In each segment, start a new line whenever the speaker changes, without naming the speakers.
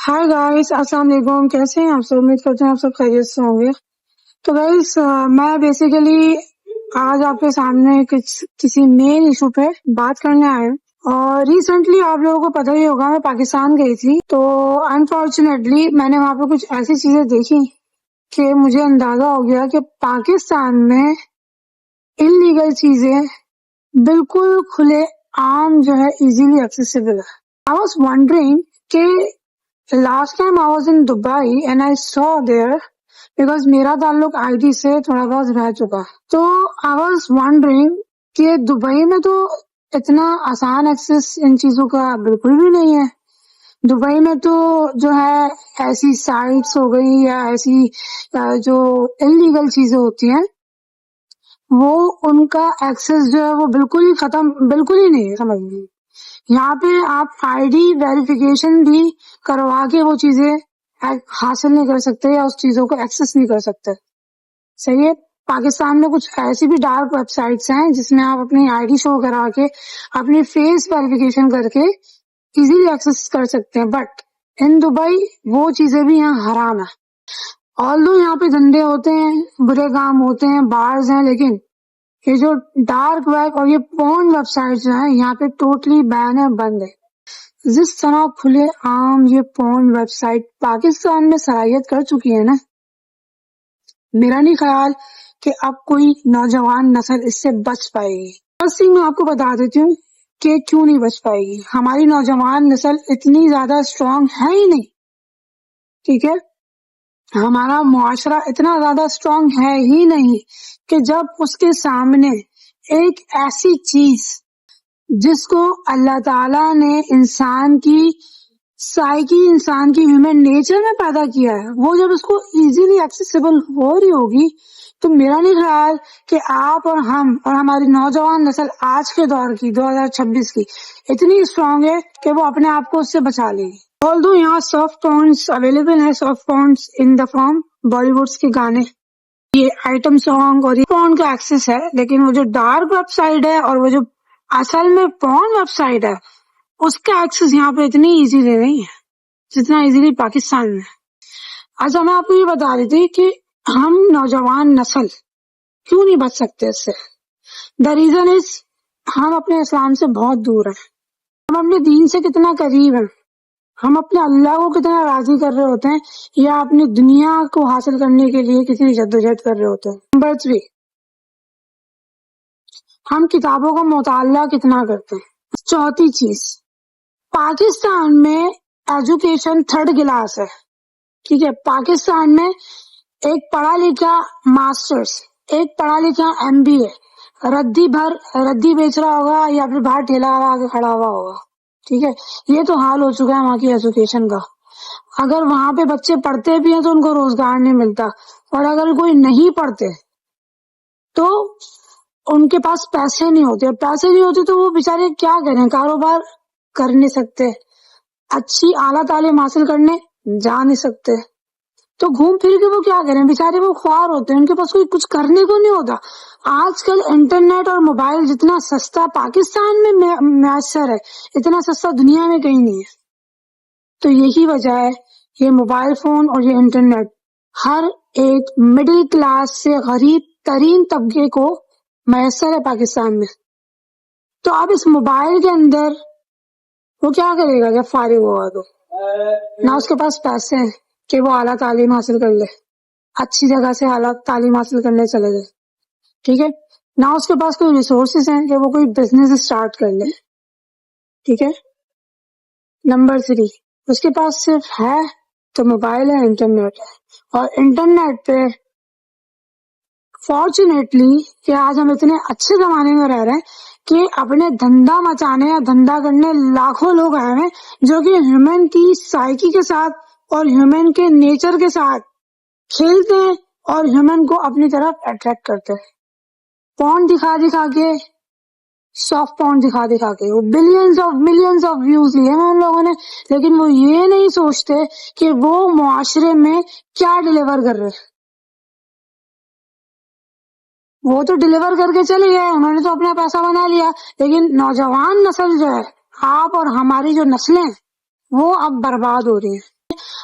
Hi guys, अस्सलाम वालेकुम। कैसे हैं आप सब? उम्मीद करते हैं आप सब खैरियत से होंगे। तो गाइस, मैं बेसिकली आज आपके सामने किसी मेन इशू पे बात करने आया हूँ। और रिसेंटली आप लोगों को पता ही होगा, मैं पाकिस्तान गई थी। तो अनफॉर्चुनेटली मैंने वहाँ पे कुछ ऐसी चीजें देखी कि मुझे अंदाजा हो गया कि पाकिस्तान में इलीगल चीजें बिल्कुल खुले आम जो है इजीली एक्सेसिबल है। आई वॉज वंडरिंग कि last time I was in Dubai and I saw there because मेरा ताल्लुक आईटी से थोड़ा बहुत रह चुका है। तो I was wondering कि दुबई में तो इतना आसान एक्सेस इन चीजों का बिल्कुल भी नहीं है। दुबई में तो जो है ऐसी साइट्स हो गई या ऐसी जो इलीगल चीजें होती हैं वो उनका एक्सेस जो है वो बिल्कुल ही नहीं है, समझ लीजिए। यहाँ पे आप आईडी वेरिफिकेशन भी करवा के वो चीजें हासिल नहीं कर सकते या उस चीजों को एक्सेस नहीं कर सकते। सही है। पाकिस्तान में कुछ ऐसी भी डार्क वेबसाइट्स हैं जिसमें आप अपनी आईडी शो करा के अपनी फेस वेरिफिकेशन करके इजीली एक्सेस कर सकते हैं, बट इन दुबई वो चीजें भी यहाँ हराम है। ऑल्दो यहाँ पे धंधे होते हैं, बुरे काम होते हैं, बार्स हैं, लेकिन ये जो डार्क वेब और ये पोर्न वेबसाइट जो है यहाँ पे टोटली बैन है, बंद है। जिस तरह खुले आम ये पोर्न वेबसाइट पाकिस्तान में सराहियत कर चुकी है ना, मेरा नहीं ख्याल कि अब कोई नौजवान नस्ल इससे बच पाएगी। फर्स्ट थिंग मैं आपको बता देती हूँ कि क्यों नहीं बच पाएगी। हमारी नौजवान नस्ल इतनी ज्यादा स्ट्रांग है ही नहीं, ठीक है। हमारा मुआशरा इतना ज्यादा स्ट्रांग है ही नहीं कि जब उसके सामने एक ऐसी चीज जिसको अल्लाह ताला ने इंसान की साइकी, इंसान की ह्यूमन नेचर में पैदा किया है, वो जब उसको इजीली एक्सेसिबल हो रही होगी, तो मेरा नहीं ख्याल कि आप और हम और हमारी नौजवान नस्ल आज के दौर की 2026 की इतनी स्ट्रांग है कि वो अपने आप को उससे बचा लेगी। ऑल्दो यहाँ सॉफ्ट पॉर्न्स अवेलेबल है, soft porns in the form Bollywoods के गाने, ये आइटम सॉन्ग और ये पॉर्न का एक्सेस है, लेकिन वो जो डार्क वेबसाइट है और वो जो असल में पॉर्न वेबसाइट है उसका एक्सेस यहाँ पे इतनी इजीली नहीं है जितना इजीली पाकिस्तान में। अच्छा, मैं आपको ये बता रही थी कि हम नौजवान नस्ल क्यों नहीं बच सकते इससे। द रीजन इज हम अपने इस्लाम से बहुत दूर हैं, हम अपने दीन से कितना करीब हैं, हम अपने अल्लाह को कितना राजी कर रहे होते हैं या अपनी दुनिया को हासिल करने के लिए किसी जद्दोजहद कर रहे होते हैं। नंबर 3, हम किताबों का मुताला कितना करते हैं। चौथी चीज, पाकिस्तान में एजुकेशन 3rd क्लास है, ठीक है। पाकिस्तान में एक पढ़ा लिखा मास्टर्स, एक पढ़ा लिखा MBA रद्दी बेच रहा होगा या फिर बाहर ठेला आके खड़ा हुआ होगा, ठीक है। ये तो हाल हो चुका है वहाँ की एजुकेशन का। अगर वहाँ पे बच्चे पढ़ते भी हैं तो उनको रोजगार नहीं मिलता, और अगर कोई नहीं पढ़ते तो उनके पास पैसे नहीं होते, और पैसे नहीं होते तो वो बेचारे क्या करें, कारोबार कर नहीं सकते, अच्छी आला तालीम हासिल करने जा नहीं सकते, तो घूम फिर के वो क्या करें, बेचारे वो ख्वार होते हैं, उनके पास कोई कुछ करने को नहीं होता। आजकल इंटरनेट और मोबाइल जितना सस्ता पाकिस्तान में मैसर है, इतना सस्ता दुनिया में कहीं नहीं है। तो यही वजह है, ये मोबाइल फोन और ये इंटरनेट हर एक मिडिल क्लास से गरीब तरीन तबके को मैसर है पाकिस्तान में। तो अब इस मोबाइल के अंदर वो क्या करेगा जब फारिग होगा, तो ना उसके पास पैसे हैं कि वो आला तालीम हासिल कर ले, अच्छी जगह से आला तालीम हासिल करने चले जाए, ठीक है, ना उसके पास कोई रिसोर्सेज हैं कि वो कोई बिजनेस स्टार्ट कर ले, ठीक है। नंबर 3, उसके पास सिर्फ है तो मोबाइल है, इंटरनेट है, और इंटरनेट पे फॉर्चुनेटली कि आज हम इतने अच्छे जमाने में रह रहे हैं कि अपने धंधा मचाने या धंधा करने लाखों लोग आए हैं जो कि ह्यूमन की साइकी के साथ और ह्यूमन के नेचर के साथ खेलते हैं और ह्यूमन को अपनी तरफ अट्रैक्ट करते हैं। पॉर्न दिखा के, सॉफ्ट पॉर्न दिखा के वो मिलियंस ऑफ व्यूज लिए हैं उन लोगों ने, लेकिन वो ये नहीं सोचते कि वो मुआशरे में क्या डिलीवर कर रहे हैं। वो तो डिलीवर करके चले गए, उन्होंने तो अपना पैसा बना लिया, लेकिन नौजवान नस्ल जो है, आप और हमारी जो नस्लें वो अब बर्बाद हो रही हैं।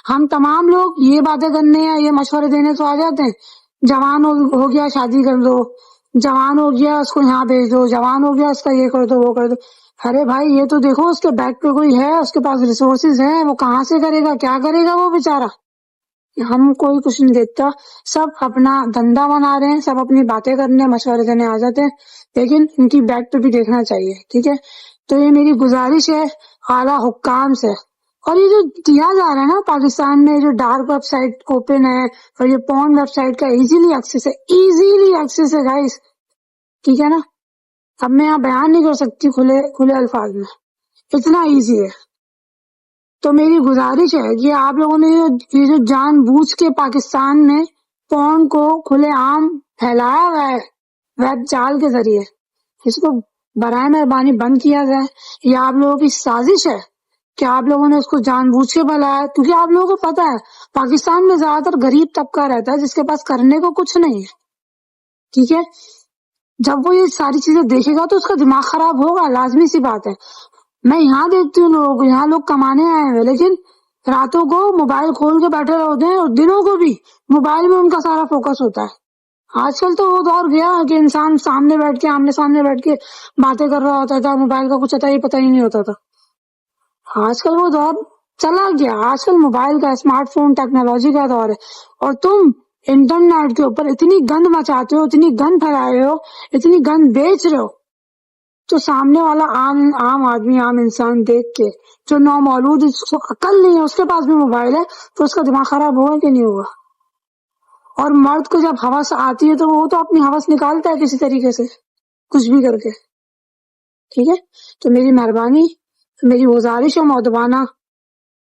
ہم تمام لوگ یہ باتیں کرنے یا یہ مشورے دینے تو آ جاتے ہیں، جوان ہو گیا شادی کر دو، جوان ہو گیا اس کو یہاں بھیج دو، جوان ہو گیا اس کا یہ کر دو وہ کر دو. ارے بھائی یہ تو دیکھو اس کے بیک پہ کوئی ہے، اس کے پاس ریسورسز ہیں، وہ کہاں سے کرے گا، کیا کرے گا وہ بیچارہ. ہم کوئی کچھ نہیں دیکھتا، سب اپنا دھندا بنا رہے ہیں، سب اپنی باتیں کرنے مشورے دینے آ جاتے ہیں، لیکن ان کی بیک پہ بھی دیکھنا چاہیے. ٹھیک ہے، تو یہ میری گزارش ہے اعلیٰ حکام سے. اور یہ جو دیا جا رہا ہے نا پاکستان میں، جو ڈارک ویب سائٹ اوپن ہے اور یہ پورن ویب سائٹ کا ایزیلی ایکسیس ہے گائز. ٹھیک ہے نا، اب میں یہاں بیان نہیں کر سکتی کھلے الفاظ میں، اتنا ایزی ہے. تو میری گزارش ہے کہ آپ لوگوں نے یہ جو جان بوجھ کے پاکستان میں پورن کو کھلے عام پھیلایا ہوا ہے ویب چال کے ذریعے، اس کو برائے مہربانی بند کیا جائے. یہ آپ لوگوں کی سازش ہے کہ آپ لوگوں نے اس کو جان بوجھ کے پھیلایا، کیونکہ آپ لوگوں کو پتا ہے پاکستان میں زیادہ تر غریب طبقہ رہتا ہے جس کے پاس کرنے کو کچھ نہیں ہے. ٹھیک ہے، جب وہ یہ ساری چیزیں دیکھے گا تو اس کا دماغ خراب ہوگا، لازمی سی بات ہے. میں یہاں دیکھتی ہوں لوگوں کو، یہاں لوگ کمانے آئے ہیں لیکن راتوں کو موبائل کھول کے بیٹھے ہوتے ہیں اور دنوں کو بھی موبائل میں ان کا سارا فوکس ہوتا ہے. آج کل تو وہ دور گیا کہ انسان سامنے بیٹھ کے آمنے سامنے بیٹھ کے باتیں کر رہا ہوتا تھا، موبائل کا کچھ پتہ ہی نہیں ہوتا تھا. آج کل وہ دور چلا گیا، آج کل موبائل کا، اسمارٹ فون، ٹیکنالوجی کا دور ہے. اور تم انٹرنیٹ کے اوپر اتنی گند مچاتے ہو، اتنی گند پھیلا رہے ہو، اتنی گند بیچ رہے ہو، تو سامنے والا عام آدمی، عام انسان دیکھ کے، جو نومولود جس کو عقل نہیں ہے، اس کے پاس بھی موبائل ہے، تو اس کا دماغ خراب ہوگا کہ نہیں ہوگا؟ اور مرد کو جب ہوس آتی ہے تو وہ تو اپنی ہوس نکالتا ہے کسی طریقے سے، کچھ بھی کر کے. ٹھیک ہے، تو میری مہربانی، میری گزارش ہے مؤدبانہ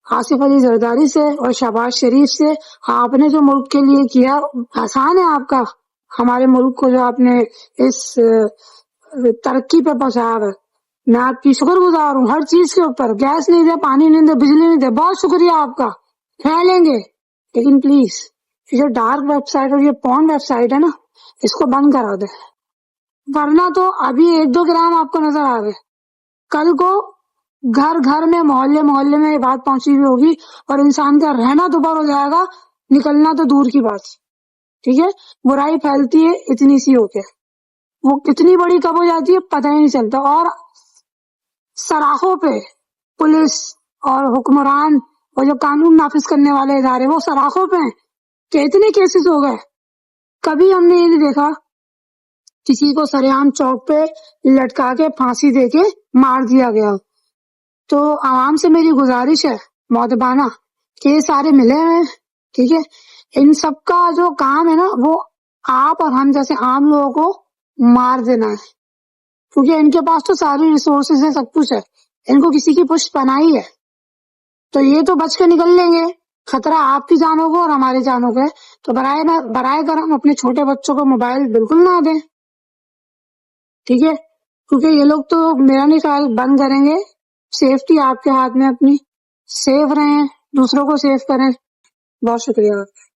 آصف علی زرداری سے اور شہباز شریف سے، آپ نے جو ملک کے لیے کیا، احسان ہے آپ کا ہمارے ملک کو، جو آپ نے اس ترقی پہ پہنچایا ہے. میں آپ کی شکر گزار ہوں ہر چیز کے اوپر. گیس نہیں دے، پانی نہیں دے، بجلی نہیں دے، بہت شکریہ آپ کا، پھیلیں گے. لیکن پلیز یہ جو ڈارک ویب سائٹ اور یہ پورن ویب سائٹ ہے نا، اس کو بند کرا دے، ورنہ تو ابھی 1-2 گرام آپ کو نظر آ گئے، کل کو گھر گھر میں، محلے میں یہ بات پہنچی ہوئی ہوگی اور انسان کا رہنا دوبارہ ہو جائے گا، نکلنا تو دور کی بات. ٹھیک ہے، برائی پھیلتی ہے اتنی سی ہو کے، وہ کتنی بڑی کب ہو جاتی ہے پتہ ہی نہیں چلتا. اور سراخوں پہ پولیس اور حکمران اور جو قانون نافذ کرنے والے ادارے، وہ سراخوں پہ ہیں کہ اتنے کیسز ہو گئے. کبھی ہم نے یہ نہیں دیکھا کسی کو سریعام چوک پہ لٹکا کے پھانسی دے کے مار دیا گیا. تو عوام سے میری گزارش ہے مؤدبانہ کہ یہ سارے ملے ہوئے ہیں. ٹھیک ہے، ان سب کا جو کام ہے نا، وہ آپ اور ہم جیسے عام لوگوں کو مار دینا ہے، کیونکہ ان کے پاس تو ساری ریسورسز ہیں، سب کچھ ہے، ان کو کسی کی پشت پناہی ہے. تو یہ تو بچ کے نکل لیں گے، خطرہ آپ کی جانوں کو اور ہماری جانوں کو ہے. تو برائے کرم اپنے چھوٹے بچوں کو موبائل بالکل نہ دیں. ٹھیک ہے، کیونکہ یہ لوگ تو میرا نہیں خیال بند کریں گے. سیفٹی آپ کے ہاتھ میں، اپنی سیف رہیں، دوسروں کو سیف کریں. بہت شکریہ.